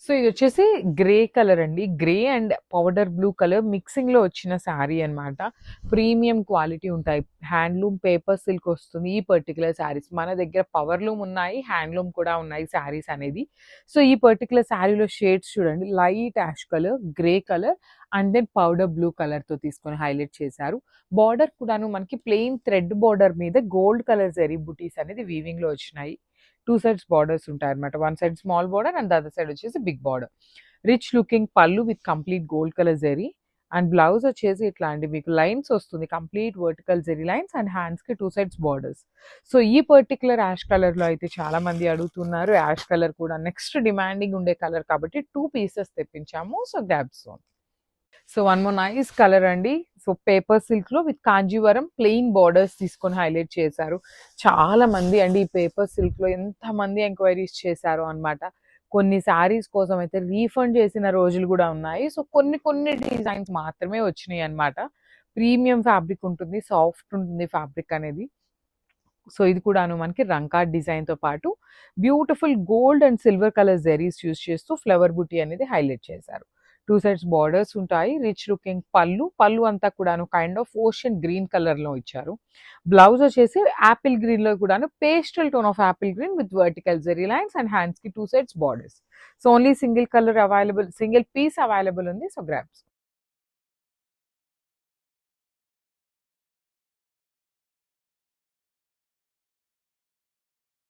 So ఇదొచ్చేసి grey colour అండి. Grey and powder blue colour మిక్సింగ్‌లో వచ్చిన శారీ అన్నమాట. ప్రీమియం క్వాలిటీ ఉంటాయి. హ్యాండ్లూమ్ పేపర్ సిల్క్ వస్తుంది ఈ పర్టిక్యులర్ శారీస్. మన దగ్గర పవర్‌లూమ్ ఉన్నాయి, హ్యాండ్లూమ్ కూడా ఉన్నాయి శారీస్ అనేది. సో ఈ పర్టిక్యులర్ శారీలో షేడ్స్ చూడండి. Light ash colour, grey colour and then powder blue కలర్‌తో తీసుకొని హైలైట్ చేశారు. బార్డర్ కూడాను మనకి ప్లెయిన్ థ్రెడ్ బార్డర్ మీద గోల్డ్ కలర్ జరీ బుటీస్ అనేది వీవింగ్‌లో వచ్చినాయి. 2 సైడ్స్ బార్డర్స్ ఉంటాయన్నమాట. One side small border and the other side వచ్చేసి big border. Rich looking pallu with complete gold colour zari and blouse వచ్చేసి ఇట్లా అండి మీకు లైన్స్ వస్తుంది. Complete vertical zari lines and హ్యాండ్స్‌కి 2 సైడ్స్ బార్డర్స్. సో ఈ పర్టిక్యులర్ యాష్ కలర్‌లో అయితే చాలా మంది అడుగుతున్నారు. యాష్ కలర్ కూడా నెక్స్ట్ డిమాండింగ్ ఉండే కలర్ కాబట్టి 2 పీసెస్ తెప్పించాము. So grab soon. So one more nice colour అండి. సో పేపర్ సిల్క్‌లో విత్ కాంజీవరం ప్లెయిన్ బార్డర్స్ తీసుకొని హైలైట్ చేశారు. చాలా మంది అండి ఈ పేపర్ సిల్క్‌లో ఎంతమంది ఎంక్వైరీస్ చేశారో అన్నమాట. కొన్ని శారీస్ కోసం అయితే రీఫండ్ చేసిన రోజులు కూడా ఉన్నాయి. సో కొన్ని కొన్ని డిజైన్స్ మాత్రమే వచ్చినాయి అన్నమాట. ప్రీమియం ఫ్యాబ్రిక్ ఉంటుంది. సాఫ్ట్ ఉంటుంది ఫ్యాబ్రిక్ అనేది. సో ఇది కూడాను మనకి రంకాట్ డిజైన్‌తో పాటు beautiful gold and silver colour zaris use చేస్తూ ఫ్లవర్ బుటీ అనేది హైలైట్ చేశారు. 2 సైడ్స్ బార్డర్స్ ఉంటాయి. రిచ్ లుకింగ్ పల్లు. పల్లు అంతా కూడాను కైండ్ ఆఫ్ ఓషన్ గ్రీన్ కలర్‌లో ఇచ్చారు. బ్లౌజ్ వచ్చేసి యాపిల్ గ్రీన్‌లో కూడాను pastel tone of apple green with vertical zari lines and హ్యాండ్స్‌కి 2 sides borders. So only single colour available, single piece available ఉంది. So grabs.